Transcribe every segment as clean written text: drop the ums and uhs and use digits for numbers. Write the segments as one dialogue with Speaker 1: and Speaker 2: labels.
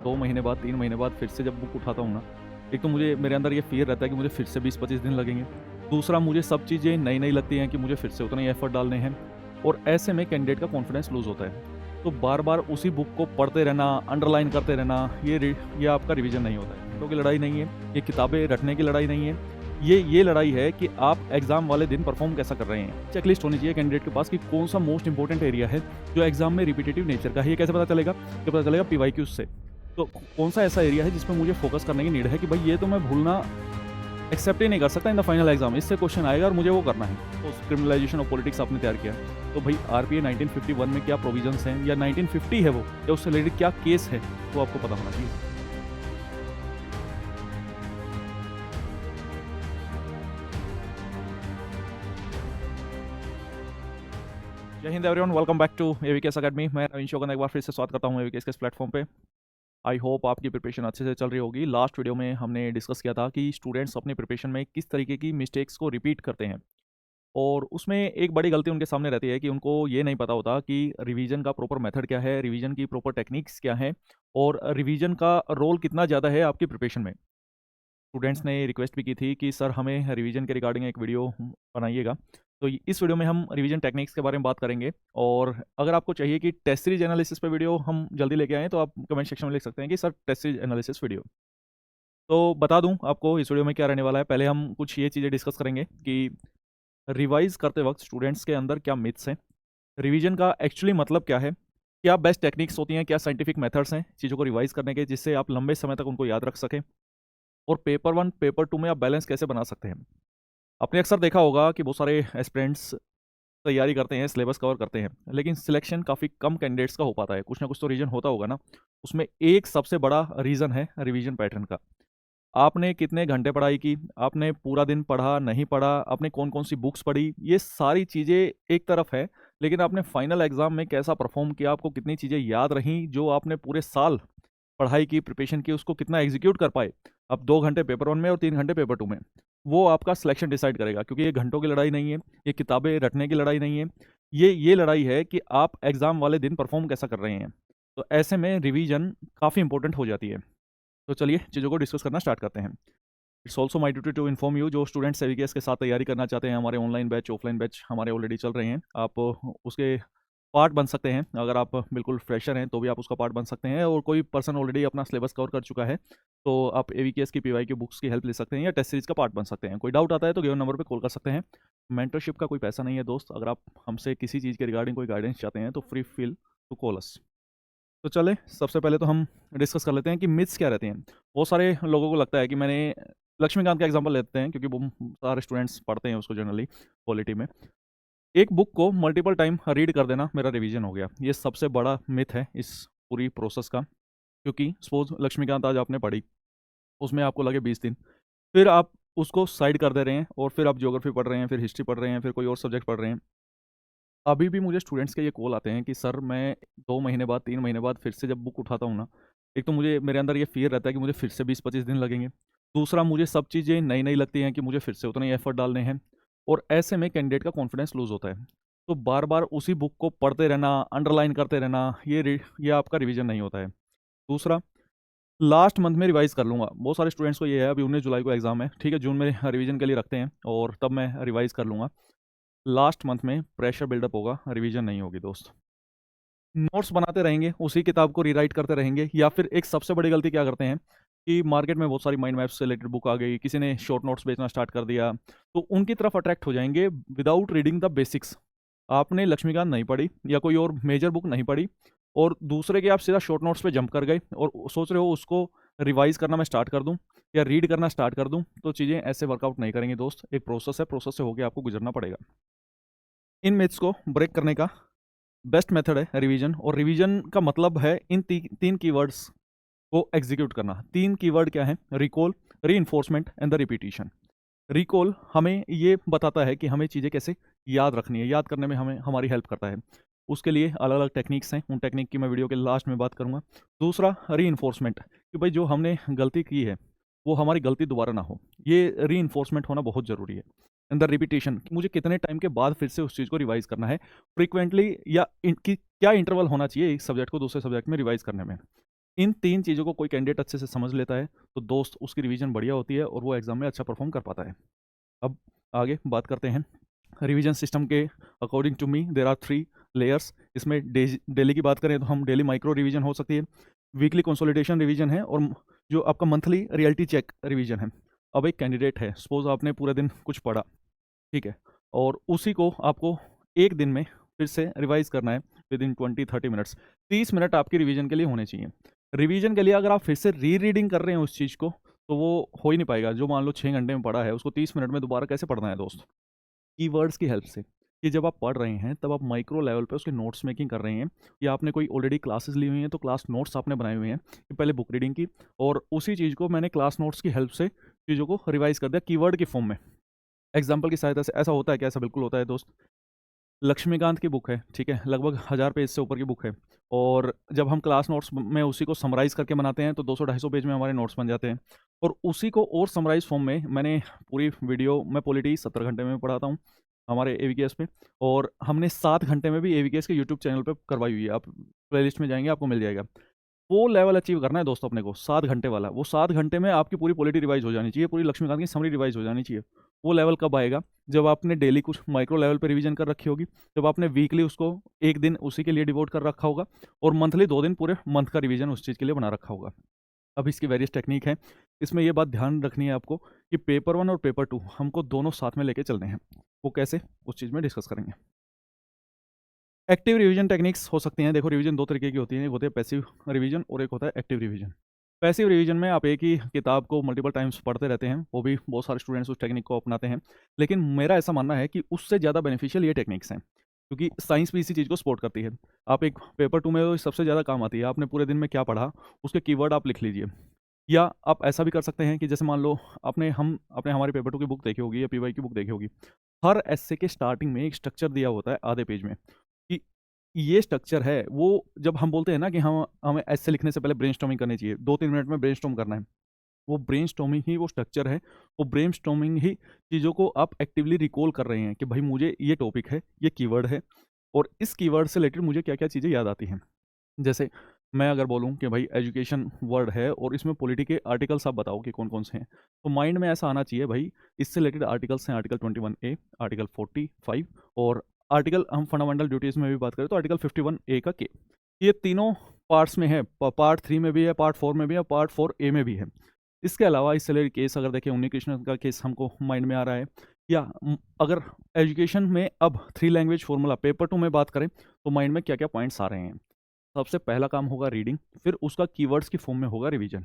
Speaker 1: 2 महीने बाद 3 महीने बाद फिर से जब बुक उठाता हूँ ना, एक तो मुझे मेरे अंदर ये फ़ियर रहता है कि मुझे फिर से 20-25 दिन लगेंगे। दूसरा मुझे सब चीज़ें नई-नई लगती हैं कि मुझे फिर से उतने ही एफ़र्ट डालने हैं और ऐसे में कैंडिडेट का कॉन्फिडेंस लूज़ होता है। तो बार-बार उसी बुक को पढ़ते रहना, अंडरलाइन करते रहना, ये आपका रिवीजन नहीं होता है। घंटों की लड़ाई नहीं है, ये किताबें रटने की लड़ाई नहीं है। ये लड़ाई है कि आप एग्ज़ाम वाले दिन परफ़ॉर्म कैसा कर रहे हैं। चेकलिस्ट होनी चाहिए कैंडिडेट के पास कि कौन-सा मोस्ट इम्पोर्टेंट एरिया है जो एग्ज़ाम में रिपिटिटिव नेचर का है। ये कैसे पता चलेगा? ये पता चलेगा पीवाईक्यूज़ से। तो कौन-सा ऐसा एरिया है जिसमें मुझे फ़ोकस करने की नीड है कि भाई ये तो मैं भूलना एक्सेप्ट ही नहीं कर सकता इन द फाइनल एग्जाम, इससे क्वेश्चन आएगा और मुझे वो करना है। तो क्रिमिनलाइजेशन ऑफ पॉलिटिक्स आपने तैयार किया, तो भाई आरपीए 1951 में क्या प्रोविजंस हैं या 1950 है वो, या उससे रिलेटेड क्या केस है, वो आपको पता होना चाहिए। जय हिंद everyone, welcome back to AVKS academy. मैं रवीन शोगन एक बार फिर से स्वागत करता हूँ एवीकेएस के इस प्लेटफॉर्म पे। आई होप आपकी प्रिपरेशन अच्छे से चल रही होगी। लास्ट वीडियो में हमने डिस्कस किया था कि स्टूडेंट्स अपनी प्रिपरेशन में किस तरीके की मिस्टेक्स को रिपीट करते हैं, और उसमें एक बड़ी गलती उनके सामने रहती है कि उनको ये नहीं पता होता कि रिवीजन का प्रॉपर मेथड क्या है, रिवीजन की प्रॉपर टेक्निक्स क्या हैं, और रिवीजन का रोल कितना ज़्यादा है आपकी प्रिपरेशन में। स्टूडेंट्स ने रिक्वेस्ट भी की थी कि सर हमें रिवीजन के रिगार्डिंग एक वीडियो बनाइएगा। तो इस वीडियो में हम रिवीजन टेक्निक्स के बारे में बात करेंगे, और अगर आपको चाहिए कि टेस्ट सीरीज एनालिसिस पे वीडियो हम जल्दी लेके आएँ तो आप कमेंट सेक्शन में लिख सकते हैं कि sir test series analysis video. तो बता दूं आपको इस वीडियो में क्या रहने वाला है। पहले हम कुछ ये चीज़ें डिस्कस करेंगे कि रिवाइज करते वक्त स्टूडेंट्स के अंदर क्या मिथ्स हैं, रिवीजन का एक्चुअली मतलब क्या है, क्या बेस्ट टेक्निक्स होती हैं, क्या साइंटिफिक मेथड्स हैं चीज़ों को रिवाइज करने के जिससे आप लंबे समय तक उनको याद रख सकें, और पेपर 1 पेपर 2 में आप बैलेंस कैसे बना सकते हैं। आपने अक्सर देखा होगा कि बहुत सारे एस्पिरेंट्स तैयारी करते हैं, सिलेबस कवर करते हैं, लेकिन सिलेक्शन काफ़ी कम कैंडिडेट्स का हो पाता है। कुछ ना कुछ तो रीज़न होता होगा ना। उसमें एक सबसे बड़ा रीज़न है रिवीजन पैटर्न का। आपने कितने घंटे पढ़ाई की, आपने पूरा दिन पढ़ा, नहीं पढ़ा, आपने कौन-कौन सी बुक्स पढ़ी, ये सारी चीज़ें एक तरफ है, लेकिन आपने फाइनल एग्ज़ाम में कैसा परफ़ॉर्म किया, आपको कितनी चीज़ें याद रहीं, जो आपने पूरे साल पढ़ाई की, प्रिपरेशन की, उसको कितना एग्ज़ीक्यूट कर पाए। अब 2 घंटे पेपर 1 में और 3 घंटे पेपर 2 में, वो आपका सिलेक्शन डिसाइड करेगा, क्योंकि ये घंटों की लड़ाई नहीं है, ये किताबें रटने की लड़ाई नहीं है, ये लड़ाई है कि आप एग्ज़ाम वाले दिन परफ़ॉर्म कैसा कर रहे हैं। तो ऐसे में रिवीजन काफ़ी इंपॉर्टेंट हो जाती है। तो चलिए चीज़ों को डिस्कस करना स्टार्ट करते हैं। It's also my duty to inform you, जो स्टूडेंट्स एवीकेएस के साथ तैयारी करना चाहते हैं, हमारे ऑनलाइन बैच, ऑफलाइन बैच हमारे ऑलरेडी चल रहे हैं। आप उसके पार्ट बन सकते हैं। अगर आप बिल्कुल फ्रेशर हैं तो भी आप उसका पार्ट बन सकते हैं, और कोई पर्सन ऑलरेडी अपना सिलेबस कवर कर चुका है तो आप एवीकेएस की पीवाईक्यू बुक्स की हेल्प ले सकते हैं या टेस्ट सीरीज का पार्ट बन सकते हैं। कोई डाउट आता है तो गिवन नंबर पे कॉल कर सकते हैं। मेंटरशिप का कोई पैसा नहीं है दोस्त। अगर आप हमसे किसी चीज़ के रिगार्डिंग कोई गाइडेंस चाहते हैं तो free feel to call us. तो चलें, सबसे पहले तो हम डिस्कस कर लेते हैं कि मिथ्स क्या रहते हैं। बहुत सारे लोगों को लगता है कि मैंने लक्ष्मीकांत का एग्जांपल लेते हैं, क्योंकि वो सारे स्टूडेंट्स पढ़ते हैं उसको जनरली पॉलिटी में। एक बुक को मल्टीपल टाइम रीड कर देना मेरा रिवीजन हो गया, ये सबसे बड़ा मिथ है इस पूरी प्रोसेस का। क्योंकि सपोज लक्ष्मीकांत आज आपने पढ़ी, उसमें आपको लगे 20 दिन, फिर आप उसको साइड कर दे रहे हैं और फिर आप ज्योग्राफी पढ़ रहे हैं, फिर हिस्ट्री पढ़ रहे हैं, फिर कोई और सब्जेक्ट पढ़ रहे हैं। अभी भी मुझे स्टूडेंट्स के ये कॉल आते हैं कि सर मैं 2 महीने बाद 3 महीने बाद फिर से जब बुक उठाता हूँ ना, एक तो मुझे मेरे अंदर ये फ़ियर रहता है कि मुझे फिर से 20-25 दिन लगेंगे। दूसरा मुझे सब चीज़ें नई-नई लगती हैं कि मुझे फिर से उतने ही एफ़र्ट डालने हैं, और ऐसे में कैंडिडेट का कॉन्फिडेंस लूज़ होता है। तो बार-बार उसी बुक को पढ़ते रहना, अंडरलाइन करते रहना, ये आपका रिवीजन नहीं होता है। दूसरा, लास्ट मंथ में रिवाइज़ कर लूँगा। बहुत सारे स्टूडेंट्स को ये है, अभी 19 जुलाई को एग्ज़ाम है, ठीक है, जून में रिवीजन के लिए रखते हैं और तब मैं रिवाइज़ कर लूँगा। लास्ट मंथ में प्रेशर बिल्डअप होगा, रिवीजन नहीं होगी दोस्त। नोट्स बनाते रहेंगे, उसी किताब को रीराइट करते रहेंगे, या फिर एक सबसे बड़ी गलती क्या करते हैं कि मार्केट में बहुत सारी माइंड मैप्स से रिलेटेड बुक आ गई, किसी ने शॉर्ट नोट्स बेचना स्टार्ट कर दिया, तो उनकी तरफ अट्रैक्ट हो जाएंगे विदाउट रीडिंग द बेसिक्स। आपने लक्ष्मीकांत नहीं पढ़ी या कोई और मेजर बुक नहीं पढ़ी, और दूसरे के आप सीधा शॉर्ट नोट्स पे जंप कर गए और सोच रहे हो उसको रिवाइज करना मैं स्टार्ट कर दूं या रीड करना स्टार्ट कर दूं, तो चीज़ें ऐसे वर्कआउट नहीं करेंगे दोस्त। एक प्रोसेस है, प्रोसेस से होकर आपको गुजरना पड़ेगा। इन मिथ्स को ब्रेक करने का बेस्ट मेथड है रिवीजन, और रिवीजन का मतलब है इन तीन कीवर्ड्स को एग्जीक्यूट करना। 3 कीवर्ड क्या है? Recall, reinforcement and the repetition. Recall हमें ये बताता है कि हमें चीज़ें कैसे याद रखनी है, याद करने में हमें हमारी हेल्प करता है। उसके लिए अलग अलग टेक्निक्स हैं, उन टेक्निक की मैं वीडियो के लास्ट में बात करूंगा। दूसरा, रीइंफोर्समेंट, कि भाई जो हमने गलती की है वो हमारी गलती दोबारा ना हो, ये रीइंफोर्समेंट होना बहुत ज़रूरी है। एंड द रिपीटेशन, कि मुझे कितने टाइम के बाद फिर से उस चीज़ को रिवाइज करना है, फ्रीक्वेंटली, या क्या इंटरवल होना चाहिए एक सब्जेक्ट को दूसरे सब्जेक्ट में रिवाइज करने में। इन 3 चीज़ों को कोई कैंडिडेट अच्छे से समझ लेता है, तो दोस्त उसकी रिवीजन बढ़िया होती है और वो एग्ज़ाम में अच्छा परफ़ॉर्म कर पाता है। अब आगे बात करते हैं रिवीजन सिस्टम के। According to me there are 3 layers. इसमें डेली की बात करें तो हम डेली माइक्रो रिवीजन हो सकती है, वीकली कंसोलिडेशन रिवीजन है और जो आपका मंथली रियलिटी चेक रिवीजन है। अब एक कैंडिडेट है, सपोज़ आपने पूरे दिन कुछ पढ़ा, ठीक है? और उसी को आपको 1 दिन में फिर से रिवाइज़ करना है विदिन 20-30 मिनट्स। 30 मिनट आपकी रिवीजन के लिए होने चाहिए। रिवीजन के लिए अगर आप फिर से रीडिंग कर रहे हैं उस चीज़ को, तो वो हो ही नहीं पाएगा। जो मान लो 6 घंटे में पढ़ा है, उसको 30 मिनट में दोबारा कैसे पढ़ना है दोस्त? कीवर्ड्स की हेल्प से, कि जब आप पढ़ रहे हैं तब आप माइक्रो लेवल पे उसके नोट्स मेकिंग कर रहे हैं, या आपने कोई ऑलरेडी क्लासेस ली हुई हैं तो क्लास नोट्स आपने बनाए हुए हैं कि पहले बुक रीडिंग की, और उसी चीज़ को मैंने क्लास नोट्स की हेल्प से चीज़ों को रिवाइज कर दिया कीवर्ड की फॉर्म में। एग्जाम्पल की सहायता से। ऐसा होता है क्या? ऐसा बिल्कुल होता है दोस्त। लक्ष्मीकांत की बुक है, ठीक है, लगभग 1000 पेज से ऊपर की बुक है, और जब हम क्लास नोट्स में उसी को समराइज़ करके बनाते हैं तो 200-250 पेज में हमारे नोट्स बन जाते हैं, और उसी को और समराइज़ फॉर्म में मैंने पूरी वीडियो मैं पॉलिटी 70 घंटे में पढ़ाता हूँ हमारे एवीकेएस पे, और हमने 7 घंटे में भी एवीकेएस के यूट्यूब चैनल पे करवाई हुई है। आप प्लेलिस्ट में जाएँगे आपको मिल जाएगा। वो लेवल अचीव करना है दोस्तों अपने को, 7 घंटे वाला। वो 7 घंटे में आपकी पूरी पॉलिटी रिवाइज़ हो जानी चाहिए, पूरी लक्ष्मीकांत की समरी रिवाइज़ हो जानी चाहिए। वो लेवल कब आएगा? जब आपने डेली कुछ माइक्रो लेवल पे रिवीजन कर रखी होगी, जब आपने वीकली उसको 1 दिन उसी के लिए डिवोट कर रखा होगा, और मंथली 2 दिन पूरे मंथ का रिवीजन उस चीज़ के लिए बना रखा होगा। अब इसकी वेरियस टेक्नीक है। इसमें ये बात ध्यान रखनी है आपको कि पेपर 1 और पेपर 2 हमको दोनों साथ में लेके चलने हैं। वो कैसे? उस चीज़ में डिस्कस करेंगे। एक्टिव रिवीजन टेक्निक्स हो सकती हैं। देखो, रिवीजन 2 तरीके की होती हैं, एक होती है पैसिव रिवीजन और एक होता है एक्टिव रिवीजन। पैसिव रिवीजन में आप एक ही किताब को मल्टीपल टाइम्स पढ़ते रहते हैं, वो भी बहुत सारे स्टूडेंट्स उस टेक्निक को अपनाते हैं। लेकिन मेरा ऐसा मानना है कि उससे ज़्यादा बेनिफिशियल ये टेक्निक्स हैं, क्योंकि साइंस भी इसी चीज़ को सपोर्ट करती है। आप एक पेपर 2 में वो सबसे ज़्यादा काम आती है, आपने पूरे दिन में क्या पढ़ा, उसके कीवर्ड आप लिख लीजिए। या आप ऐसा भी कर सकते हैं कि जैसे मान लो आपने हमारे पेपर 2 की बुक देखी होगी या पीवाई की बुक देखी होगी। हर एस्से के स्टार्टिंग में एक स्ट्रक्चर दिया होता है आधे पेज में, कि ये स्ट्रक्चर है। वो जब हम बोलते हैं ना कि हम हमें एस्से लिखने से पहले ब्रेनस्टॉर्मिंग करनी चाहिए, 2-3 मिनट में ब्रेनस्टॉर्म करना है। वो ब्रेनस्टॉर्मिंग ही वो स्ट्रक्चर है, वो ब्रेनस्टॉर्मिंग ही चीज़ों को आप एक्टिवली रिकॉल कर रहे हैं कि भाई मुझे ये टॉपिक है, ये कीवर्ड है, और इस कीवर्ड से रिलेटेड मुझे क्या-क्या चीज़ें याद आती हैं। जैसे मैं अगर बोलूँ कि भाई एजुकेशन वर्ड है और इसमें पॉलिटी के आर्टिकल्स आप बताओ कि कौन-कौन से हैं। तो माइंड में ऐसा आना चाहिए भाई, इससे रिलेटेड आर्टिकल्स हैं आर्टिकल 21A, आर्टिकल 45, और आर्टिकल हम फंडामेंटल ड्यूटीज़ में भी बात करें तो आर्टिकल 51A का के। ये तीनों पार्ट्स में है, पार्ट 3 में भी है, पार्ट 4 में भी है, पार्ट 4A में भी है। इसके अलावा इससे रिलेटेड केस अगर देखें, उन्नी कृष्णन का केस हमको माइंड में आ रहा है, या अगर एजुकेशन में अब 3 लैंग्वेज फार्मूला पेपर 2 में बात करें तो माइंड में क्या-क्या पॉइंट्स आ रहे हैं। सबसे पहला काम होगा रीडिंग, फिर उसका कीवर्ड्स की फॉर्म में होगा रिवीजन,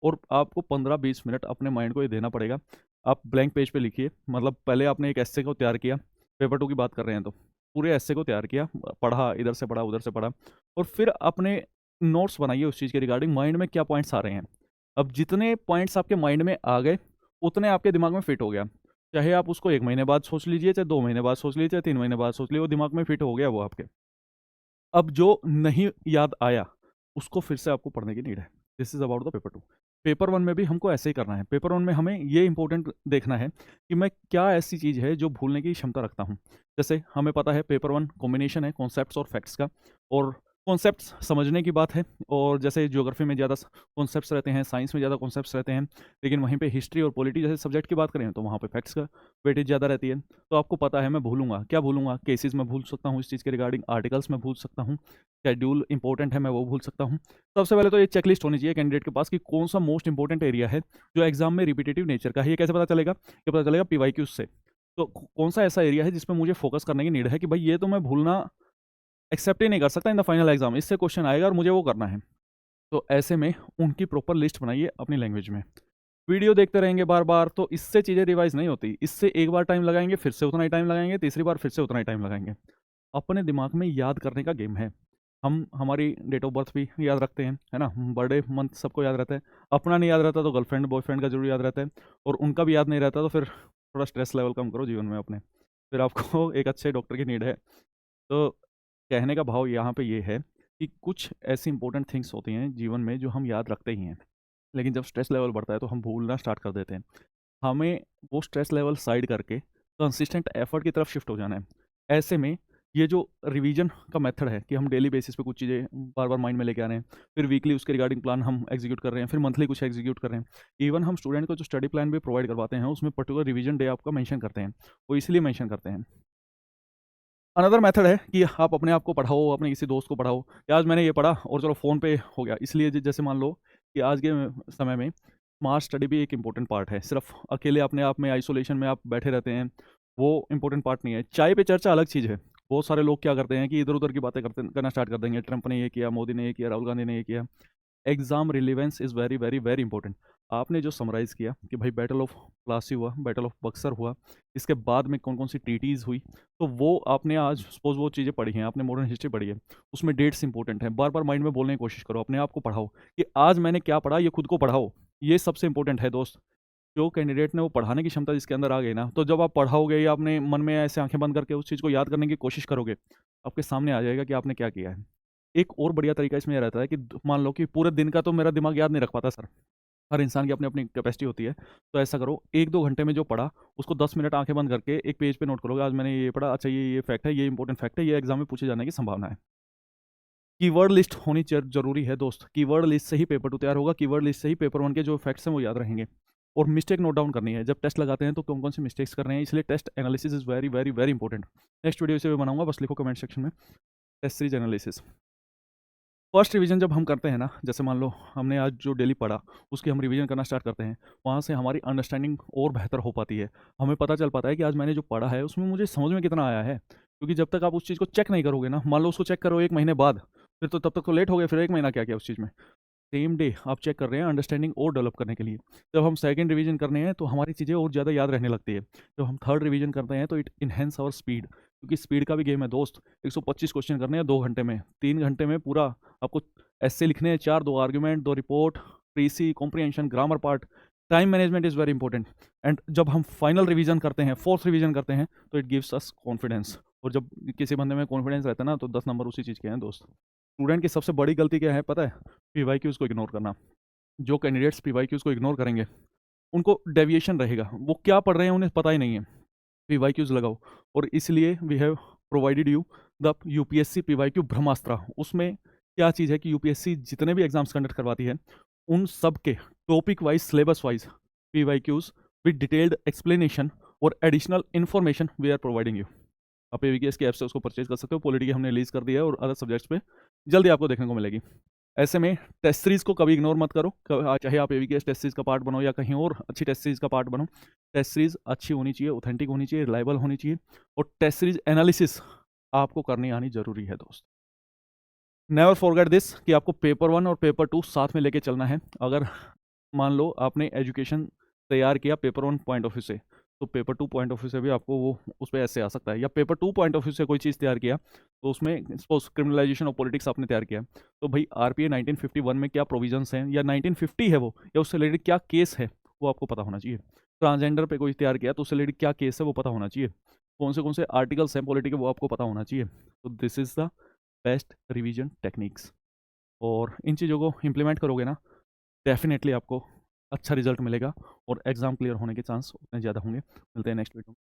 Speaker 1: और आपको 15-20 मिनट अपने माइंड को ये देना पड़ेगा। आप ब्लैंक पेज पे लिखिए, मतलब पहले आपने एक एस्से को तैयार किया, पेपर 2 की बात कर रहे हैं तो पूरे एस्से को तैयार किया, पढ़ा, इधर से पढ़ा, उधर से पढ़ा, और फिर अपने नोट्स बनाइए उस चीज़ के रिगार्डिंग माइंड में क्या पॉइंट्स आ रहे हैं। अब जितने पॉइंट्स आपके माइंड में आ गए, उतने आपके दिमाग में फिट हो गया। चाहे आप उसको 1 महीने बाद सोच लीजिए, चाहे 2 महीने बाद सोच लीजिए, चाहे 3 महीने बाद सोच लीजिए, वो दिमाग में फिट हो गया वो आपके। अब जो नहीं याद आया, उसको फिर से आपको पढ़ने की नीड है। This is about the paper 2। Paper 1 में भी हमको ऐसे ही करना है। पेपर 1 में हमें ये इम्पोर्टेंट देखना है कि मैं क्या ऐसी चीज़ है जो भूलने की क्षमता रखता हूँ। जैसे हमें पता है पेपर 1 कॉम्बिनेशन है कॉन्सेप्ट्स और फैक्ट्स का, और कॉन्सेप्ट्स समझने की बात है, और जैसे ज्योग्राफी में ज़्यादा कॉन्सेप्ट्स रहते हैं, साइंस में ज़्यादा कॉन्सेप्ट्स रहते हैं, लेकिन वहीं पे हिस्ट्री और पॉलिटी जैसे सब्जेक्ट की बात करें तो वहाँ पे फैक्ट्स का वेटेज ज़्यादा रहती है। तो आपको पता है मैं भूलूँगा, क्या भूलूँगा? केसेज़ में भूल सकता हूँ इस चीज़ के रिगार्डिंग, आर्टिकल्स में भूल सकता हूँ, शेड्यूल इंपॉर्टेंट है मैं वो भूल सकता हूँ। सबसे पहले तो ये चेकलिस्ट होनी चाहिए कैंडिडेट के पास कि कौन-सा मोस्ट इंपॉर्टेंट एरिया है जो एग्ज़ाम में रिपिटेटिव नेचर का है। ये कैसे पता चलेगा? ये पता चलेगा पीवाईक्यूज़ से। तो कौन-सा ऐसा एरिया है जिसमें मुझे फोकस करने की नीड है कि भाई ये तो मैं भूलना एक्सेप्ट ही नहीं कर सकता इन द फाइनल एग्ज़ाम, इससे क्वेश्चन आएगा और मुझे वो करना है। तो ऐसे में उनकी प्रॉपर लिस्ट बनाइए अपनी लैंग्वेज में। वीडियो देखते रहेंगे बार-बार तो इससे चीज़ें रिवाइज़ नहीं होती। इससे एक बार टाइम लगाएँगे, फिर से उतना ही टाइम लगाएँगे, तीसरी बार फिर से उतना ही टाइम लगाएँगे। अपने दिमाग में याद करने का गेम है। हम हमारी डेट ऑफ बर्थ भी याद रखते हैं, है ना? बर्थडे मंथ सबको याद रहता है। अपना नहीं याद रहता तो गर्लफ्रेंड, बॉयफ्रेंड का ज़रूर याद रहता है, और उनका भी याद नहीं रहता तो फिर थोड़ा स्ट्रेस लेवल कम करो जीवन में अपने। फिर आपको एक अच्छे डॉक्टर की नीड है। तो कहने का भाव यहाँ पे ये है कि कुछ ऐसी इंपॉर्टेंट थिंग्स होती हैं जीवन में जो हम याद रखते ही हैं, लेकिन जब स्ट्रेस लेवल बढ़ता है तो हम भूलना स्टार्ट कर देते हैं। हमें वो स्ट्रेस लेवल साइड करके कंसिस्टेंट एफर्ट की तरफ शिफ्ट हो जाना है। ऐसे में ये जो रिवीजन का मेथड है कि हम डेली बेसिस पे कुछ चीज़ें बार बार माइंड में लेके आ रहे हैं, फिर वीकली उसके रिगार्डिंग प्लान हम एग्जीक्यूट कर रहे हैं, फिर मंथली कुछ एग्जीक्यूट कर रहे हैं। इवन हम स्टूडेंट को जो स्टडी प्लान भी प्रोवाइड करवाते हैं उसमें पर्टिकुलर रिवीजन डे आपका मेंशन करते हैं। वो इसलिए मेंशन करते हैं। अनदर मेथड है कि आप अपने आप को पढ़ाओ, अपने किसी दोस्त को पढ़ाओ कि आज मैंने ये पढ़ा और चलो फ़ोन पे हो गया। इसलिए जैसे मान लो कि आज के समय में स्मार्ट स्टडी भी एक इम्पोर्टेंट पार्ट है। सिर्फ अकेले अपने आप में आइसोलेशन में आप बैठे रहते हैं, वो इम्पोर्टेंट पार्ट नहीं है। चाय पे चर्चा अलग चीज़ है। बहुत सारे लोग क्या करते हैं कि इधर-उधर की बातें करना स्टार्ट कर देंगे। ट्रंप ने ये किया, मोदी ने ये किया, राहुल गांधी ने ये किया। Exam relevance is very, very, very important. आपने जो समराइज़ किया कि भाई बैटल ऑफ प्लासी हुआ, बैटल ऑफ बक्सर हुआ, इसके बाद में कौन-कौन सी ट्रीटीज़ हुई, तो वो आपने आज सपोज़ वो चीज़ें पढ़ी हैं, आपने मॉडर्न हिस्ट्री पढ़ी है, उसमें डेट्स इंपॉर्टेंट हैं। बार-बार माइंड में बोलने की कोशिश करो, अपने आप को पढ़ाओ कि आज मैंने क्या पढ़ा, ये खुद को पढ़ाओ। ये सबसे इंपॉर्टेंट है दोस्त। जो कैंडिडेट ने वो पढ़ाने की क्षमता जिसके अंदर आ गई ना, तो जब आप पढ़ाओगे या अपने मन में ऐसे आँखें बंद करके उस चीज़ को याद करने की कोशिश करोगे, आपके सामने आ जाएगा कि आपने क्या किया है। एक और बढ़िया तरीका इसमें ये रहता है कि मान लो कि पूरे दिन का तो मेरा दिमाग याद नहीं रख पाता सर। हर इंसान की अपनी-अपनी कैपेसिटी होती है। तो ऐसा करो 1-2 घंटे में जो पढ़ा उसको 10 मिनट आँखें बंद करके एक पेज पे नोट करोगे आज मैंने ये पढ़ा, अच्छा ये फैक्ट है, ये इंपॉर्टेंट फैक्ट है, ये एग्ज़ाम में पूछे जाने की संभावना है। कीवर्ड लिस्ट होनी ज़रूरी है दोस्त। कीवर्ड लिस्ट से ही पेपर 2 तैयार होगा, कीवर्ड लिस्ट से ही पेपर 1 के जो फैक्ट्स हैं वो याद रहेंगे। और मिस्टेक नोट डाउन करनी है। जब टेस्ट लगाते हैं तो कौन-कौन सी मिस्टेक्स कर रहे हैं, इसलिए test analysis is very, very, very important. Next video इसे भी बनाऊँगा, बस लिखो कमेंट सेक्शन में test series analysis. First revision जब हम करते हैं ना, जैसे मान लो हमने आज जो डेली पढ़ा, उसकी हम रिवीजन करना स्टार्ट करते हैं, वहाँ से हमारी अंडरस्टैंडिंग और बेहतर हो पाती है। हमें पता चल पाता है कि आज मैंने जो पढ़ा है, उसमें मुझे समझ में कितना आया है। क्योंकि जब तक आप उस चीज़ को चेक नहीं करोगे ना, मान लो उसको चेक करो 1 महीने बाद, फिर तो तब तक तो लेट हो गए, फिर 1 महीना क्या किया उस चीज़ में। सेम डे आप चेक कर रहे हैं अंडरस्टैंडिंग और डेवलप करने के लिए। जब हम सेकंड रिवीजन करने हैं तो हमारी चीज़ें और ज़्यादा याद रहने लगती है। जब हम थर्ड रिवीजन करते हैं तो इट इनहेंस आवर स्पीड, क्योंकि स्पीड का भी गेम है दोस्त। 125 क्वेश्चन करने हैं 2 घंटे में, 3 घंटे में पूरा आपको एस्से लिखने हैं, 4, 2 argument, 2 report, precis, comprehension, grammar part. Time management is very important. And जब हम फाइनल रिवीजन करते हैं, फोर्थ रिवीजन करते हैं, तो इट गिव्स अस कॉन्फिडेंस। और जब किसी बंदे में कॉन्फिडेंस रहता है ना, तो 10 नंबर उसी चीज़ के हैं दोस्त। स्टूडेंट की सबसे बड़ी गलती क्या है पता है? पीवाईक्यूज़ को इग्नोर करना। जो कैंडिडेट्स पीवाईक्यूज़ को इग्नोर करेंगे, उनको डेविएशन रहेगा। वो क्या पढ़ रहे हैं उन्हें पता ही नहीं है। पीवाईक्यूज़ लगाओ। और इसलिए we have provided you the UPSC PYQ Brahmastra. उसमें क्या चीज़ है कि यूपीएससी जितने भी एग्ज़ाम्स कंडक्ट करवाती है, उन सब के topic wise, syllabus wise PYQs with detailed explanation और additional information we are providing you. आप एवीकेएस की ऐप से उसको परचेज़ कर सकते हो। पॉलिटी की हमने रिलीज़ कर दिया है और अदर सब्जेक्ट्स पे जल्दी आपको देखने को मिलेगी। ऐसे में टेस्ट सीरीज़ को कभी इग्नोर मत करो। चाहे आप एवीकेएस टेस्ट सीरीज़ का पार्ट बनो या कहीं और अच्छी टेस्ट सीरीज़ का पार्ट बनो। टेस्ट सीरीज़ अच्छी होनी चाहिए, ऑथेंटिक होनी चाहिए, रिलायबल होनी चाहिए और टेस्ट सीरीज़ एनालिसिस आपको करनी आनी ज़रूरी है दोस्त। नेवर फॉरगेट दिस कि आपको पेपर 1 और पेपर 2 साथ में लेके चलना है। अगर मान लो आपने एजुकेशन तैयार किया पेपर 1 पॉइंट ऑफ व्यू से, तो पेपर 2 पॉइंट ऑफ व्यू से भी आपको वो उस पे ऐसे आ सकता है। या पेपर 2 पॉइंट ऑफ व्यू से कोई चीज़ तैयार किया, तो उसमें सपोज क्रिमिनलाइजेशन ऑफ पॉलिटिक्स आपने तैयार किया, तो भाई आरपीए 1951 में क्या प्रोविजंस हैं, या 1950 है वो, या उससे रिलेटेड क्या केस है, वो आपको पता होना चाहिए। ट्रांसजेंडर पे कोई तैयार किया तो उससे रिलेटेड क्या केस है वो पता होना चाहिए। कौन से आर्टिकल्स हैं पॉलिटी के वो आपको पता होना चाहिए। तो this is the best revision techniques. और इन चीज़ों को इम्प्लीमेंट करोगे ना, डेफिनेटली आपको अच्छा रिजल्ट मिलेगा और एग्ज़ाम क्लियर होने के चांस उतने ज़्यादा होंगे। मिलते हैं नेक्स्ट वीडियो में।